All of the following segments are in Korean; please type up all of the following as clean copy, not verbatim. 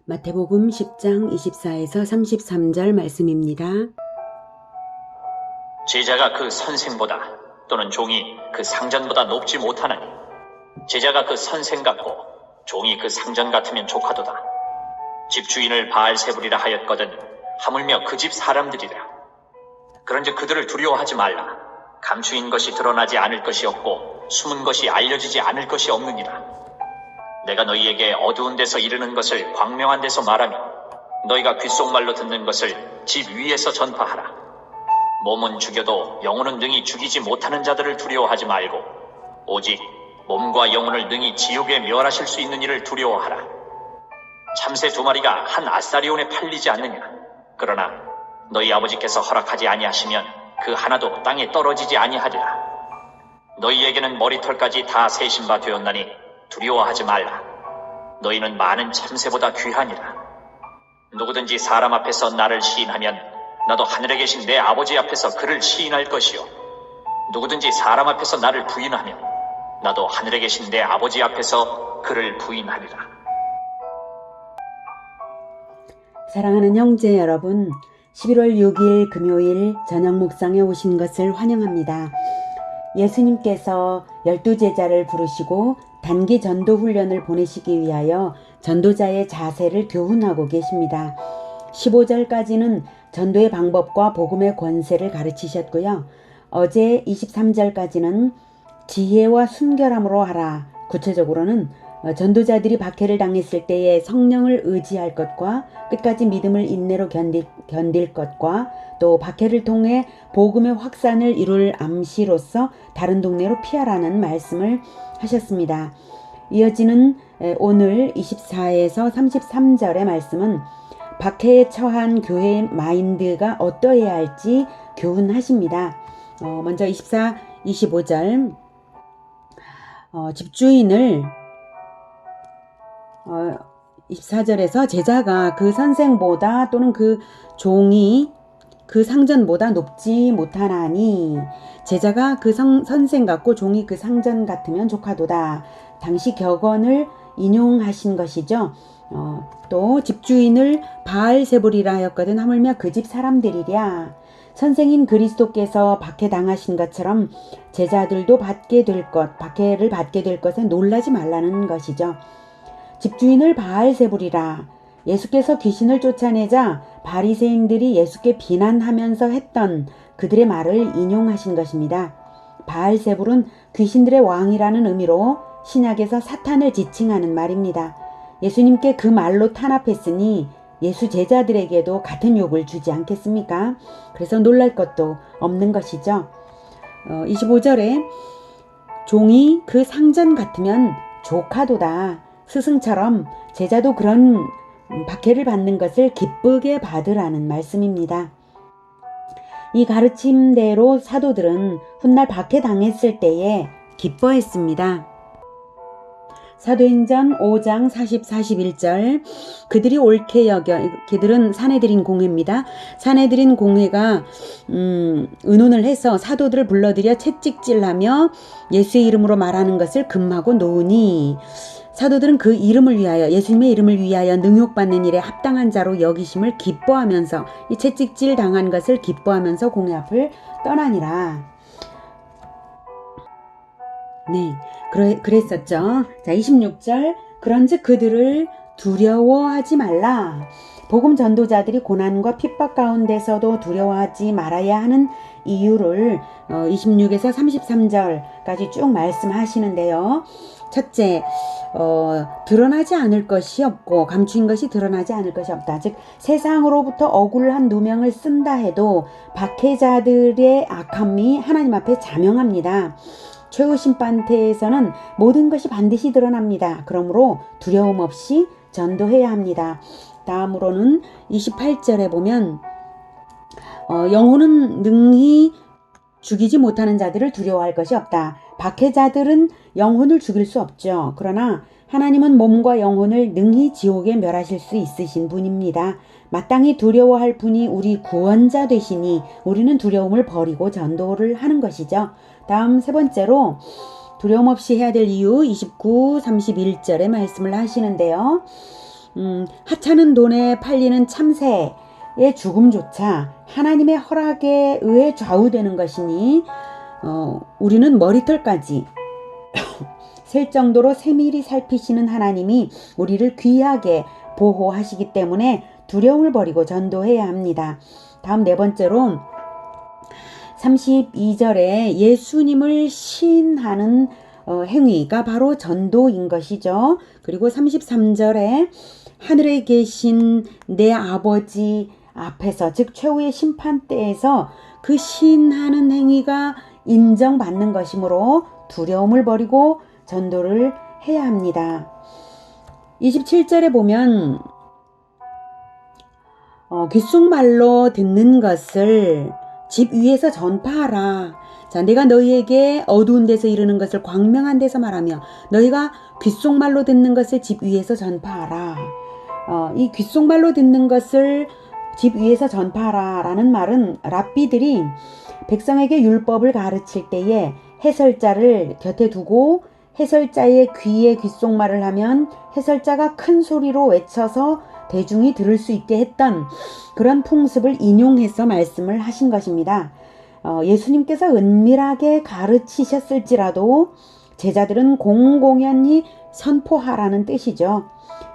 마태복음 10장 24에서 33절 말씀입니다. 제자가 그 선생보다 또는 종이 그 상전보다 높지 못하나니 제자가 그 선생 같고 종이 그 상전 같으면 족하도다. 집주인을 바알세불이라 하였거든 하물며 그 집 사람들이라. 그런즉 그들을 두려워하지 말라. 감추인 것이 드러나지 않을 것이 없고 숨은 것이 알려지지 않을 것이 없느니라. 내가 너희에게 어두운 데서 이르는 것을 광명한 데서 말하며 너희가 귓속말로 듣는 것을 집 위에서 전파하라. 몸은 죽여도 영혼은 능히 죽이지 못하는 자들을 두려워하지 말고 오직 몸과 영혼을 능히 지옥에 멸하실 수 있는 이를 두려워하라. 참새 2마리가 한 아사리온에 팔리지 않느냐. 그러나 너희 아버지께서 허락하지 아니하시면 그 하나도 땅에 떨어지지 아니하리라. 너희에게는 머리털까지 다 세신 바 되었나니 두려워하지 말라. 너희는 많은 참새보다 귀하니라. 누구든지 사람 앞에서 나를 시인하면 나도 하늘에 계신 내 아버지 앞에서 그를 시인할 것이요 누구든지 사람 앞에서 나를 부인하면 나도 하늘에 계신 내 아버지 앞에서 그를 부인하리라. 사랑하는 형제 여러분, 11월 6일 금요일 저녁 묵상에 오신 것을 환영합니다. 예수님께서 12제자를 부르시고 단기 전도 훈련을 보내시기 위하여 전도자의 자세를 교훈하고 계십니다. 15절까지는 전도의 방법과 복음의 권세를 가르치셨고요. 어제 23절까지는 지혜와 순결함으로 하라. 구체적으로는 전도자들이 박해를 당했을 때에 성령을 의지할 것과 끝까지 믿음을 인내로 견딜 것과 또 박해를 통해 복음의 확산을 이룰 암시로서 다른 동네로 피하라는 말씀을 하셨습니다. 이어지는 오늘 24에서 33절의 말씀은 박해에 처한 교회의 마인드가 어떠해야 할지 교훈하십니다. 먼저 24, 25절 집주인을 24절에서 제자가 그 선생보다 또는 그 종이 그 상전보다 높지 못하나니 제자가 그 선생 같고 종이 그 상전 같으면 족하도다. 당시 격언을 인용하신 것이죠. 또 집주인을 바알세불이라 하였거든 하물며 그 집 사람들이랴. 선생인 그리스도께서 박해당하신 것처럼 제자들도 박해를 받게 될 것에 놀라지 말라는 것이죠. 집주인을 바알세불이라. 예수께서 귀신을 쫓아내자 바리새인들이 예수께 비난하면서 했던 그들의 말을 인용하신 것입니다. 바알세불은 귀신들의 왕이라는 의미로 신약에서 사탄을 지칭하는 말입니다. 예수님께 그 말로 탄압했으니 예수 제자들에게도 같은 욕을 주지 않겠습니까? 그래서 놀랄 것도 없는 것이죠. 25절에 종이 그 상전 같으면 족하도다. 스승처럼 제자도 그런 박해를 받는 것을 기쁘게 받으라는 말씀입니다. 이 가르침대로 사도들은 훗날 박해당했을 때에 기뻐했습니다. 사도행전 5장 40, 41절 그들이 옳게 여겨 그들은 사내들인 공회입니다. 사내들인 공회가 의논을 해서 사도들을 불러들여 채찍질하며 예수의 이름으로 말하는 것을 금하고 놓으니 사도들은 그 이름을 위하여 예수님의 이름을 위하여 능욕받는 일에 합당한 자로 여기심을 기뻐하면서 이 채찍질 당한 것을 기뻐하면서 공회 앞을 떠나니라. 네, 그랬었죠. 자, 26절 그런즉 그들을 두려워하지 말라. 복음 전도자들이 고난과 핍박 가운데서도 두려워하지 말아야 하는 이유를 26에서 33절까지 쭉 말씀하시는데요. 첫째, 드러나지 않을 것이 없고 감추인 것이 드러나지 않을 것이 없다. 즉 세상으로부터 억울한 누명을 쓴다 해도 박해자들의 악함이 하나님 앞에 자명합니다. 최후 심판대에서는 모든 것이 반드시 드러납니다. 그러므로 두려움 없이 전도해야 합니다. 다음으로는 28절에 보면 영혼은 능히 죽이지 못하는 자들을 두려워할 것이 없다. 박해자들은 영혼을 죽일 수 없죠. 그러나 하나님은 몸과 영혼을 능히 지옥에 멸하실 수 있으신 분입니다. 마땅히 두려워할 분이 우리 구원자 되시니 우리는 두려움을 버리고 전도를 하는 것이죠. 다음 세 번째로 두려움 없이 해야 될 이유 29, 31절의 말씀을 하시는데요. 하찮은 돈에 팔리는 참새의 죽음조차 하나님의 허락에 의해 좌우되는 것이니 우리는 머리털까지 셀 정도로 세밀히 살피시는 하나님이 우리를 귀하게 보호하시기 때문에 두려움을 버리고 전도해야 합니다. 다음 네 번째로 32절에 예수님을 시인하는 행위가 바로 전도인 것이죠. 그리고 33절에 하늘에 계신 내 아버지 앞에서, 즉 최후의 심판대에서 그 시인하는 행위가 인정받는 것이므로 두려움을 버리고 전도를 해야 합니다. 27절에 보면 귓속말로 듣는 것을 집 위에서 전파하라. 자, 내가 너희에게 어두운 데서 이르는 것을 광명한 데서 말하며 너희가 귓속말로 듣는 것을 집 위에서 전파하라. 이 귓속말로 듣는 것을 집 위에서 전파하라 라는 말은 랍비들이 백성에게 율법을 가르칠 때에 해설자를 곁에 두고 해설자의 귀에 귓속말을 하면 해설자가 큰 소리로 외쳐서 대중이 들을 수 있게 했던 그런 풍습을 인용해서 말씀을 하신 것입니다. 예수님께서 은밀하게 가르치셨을지라도 제자들은 공공연히 선포하라는 뜻이죠.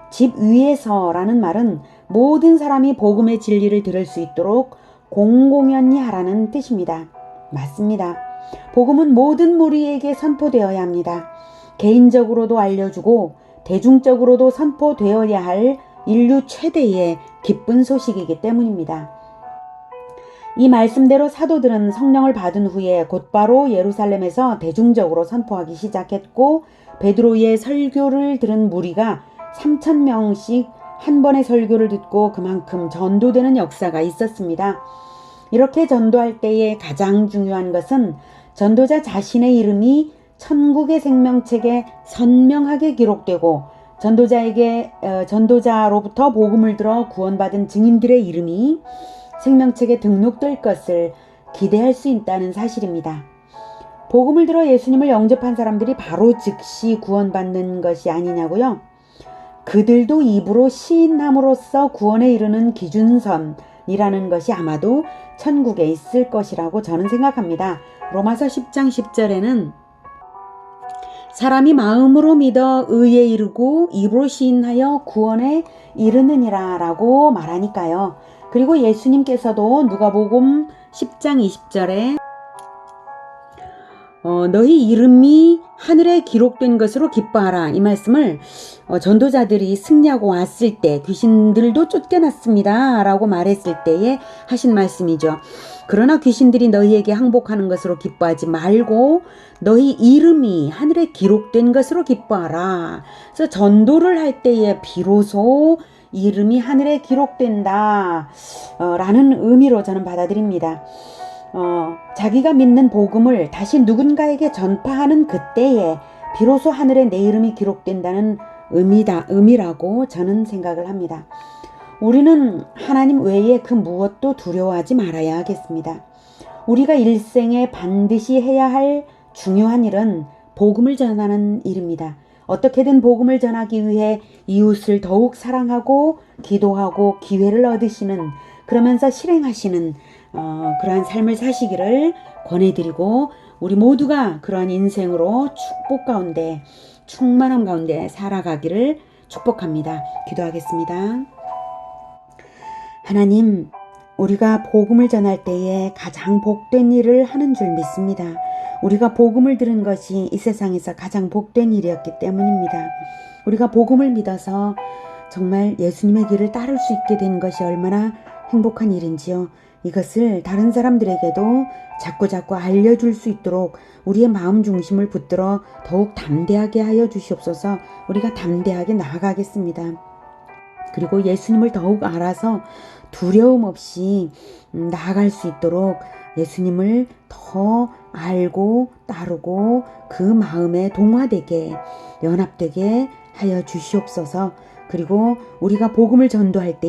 집 위에서라는 말은 모든 사람이 복음의 진리를 들을 수 있도록 공공연히 하라는 뜻입니다. 맞습니다. 복음은 모든 무리에게 선포되어야 합니다. 개인적으로도 알려주고 대중적으로도 선포되어야 할 인류 최대의 기쁜 소식이기 때문입니다. 이 말씀대로 사도들은 성령을 받은 후에 곧바로 예루살렘에서 대중적으로 선포하기 시작했고 베드로의 설교를 들은 무리가 3,000명씩 한 번의 설교를 듣고 그만큼 전도되는 역사가 있었습니다. 이렇게 전도할 때에 가장 중요한 것은 전도자 자신의 이름이 천국의 생명책에 선명하게 기록되고 전도자로부터 복음을 들어 구원받은 증인들의 이름이 생명책에 등록될 것을 기대할 수 있다는 사실입니다. 복음을 들어 예수님을 영접한 사람들이 바로 즉시 구원받는 것이 아니냐고요? 그들도 입으로 시인함으로써 구원에 이르는 기준선이라는 것이 아마도 천국에 있을 것이라고 저는 생각합니다. 로마서 10장 10절에는 사람이 마음으로 믿어 의에 이르고 입으로 시인하여 구원에 이르느니라 라고 말하니까요. 그리고 예수님께서도 누가복음 10장 20절에 너희 이름이 하늘에 기록된 것으로 기뻐하라 이 말씀을 전도자들이 승리하고 왔을 때 귀신들도 쫓겨났습니다 라고 말했을 때에 하신 말씀이죠. 그러나 귀신들이 너희에게 항복하는 것으로 기뻐하지 말고 너희 이름이 하늘에 기록된 것으로 기뻐하라. 그래서 전도를 할 때에 비로소 이름이 하늘에 기록된다 라는 의미로 저는 받아들입니다. 자기가 믿는 복음을 다시 누군가에게 전파하는 그때에 비로소 하늘에 내 이름이 기록된다는 의미라고 저는 생각을 합니다. 우리는 하나님 외에 그 무엇도 두려워하지 말아야 하겠습니다. 우리가 일생에 반드시 해야 할 중요한 일은 복음을 전하는 일입니다. 어떻게든 복음을 전하기 위해 이웃을 더욱 사랑하고 기도하고 기회를 얻으시는 그러면서 실행하시는 그러한 삶을 사시기를 권해드리고 우리 모두가 그러한 인생으로 축복 가운데 충만함 가운데 살아가기를 축복합니다. 기도하겠습니다. 하나님, 우리가 복음을 전할 때에 가장 복된 일을 하는 줄 믿습니다. 우리가 복음을 들은 것이 이 세상에서 가장 복된 일이었기 때문입니다. 우리가 복음을 믿어서 정말 예수님의 길을 따를 수 있게 된 것이 얼마나 행복한 일인지요. 이것을 다른 사람들에게도 자꾸자꾸 알려줄 수 있도록 우리의 마음 중심을 붙들어 더욱 담대하게 하여 주시옵소서. 우리가 담대하게 나아가겠습니다. 그리고 예수님을 더욱 알아서 두려움 없이 나아갈 수 있도록 예수님을 더 알고 따르고 그 마음에 동화되게 연합되게 하여 주시옵소서. 그리고 우리가 복음을 전도할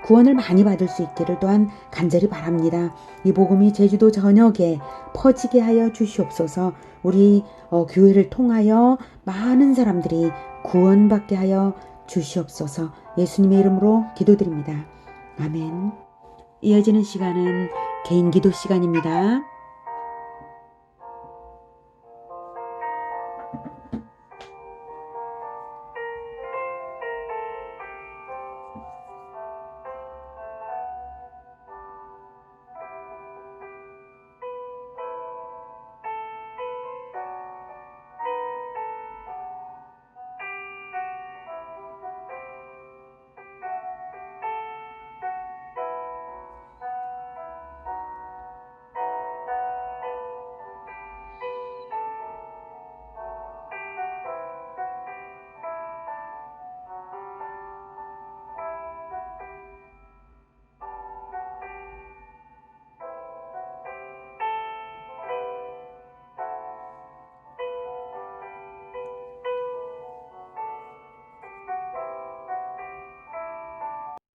구원을 많이 받을 수 있기를 또한 간절히 바랍니다. 이 복음이 제주도 전역에 퍼지게 하여 주시옵소서. 우리 교회를 통하여 많은 사람들이 구원받게 하여 주시옵소서. 예수님의 이름으로 기도드립니다. 아멘. 이어지는 시간은 개인 기도 시간입니다.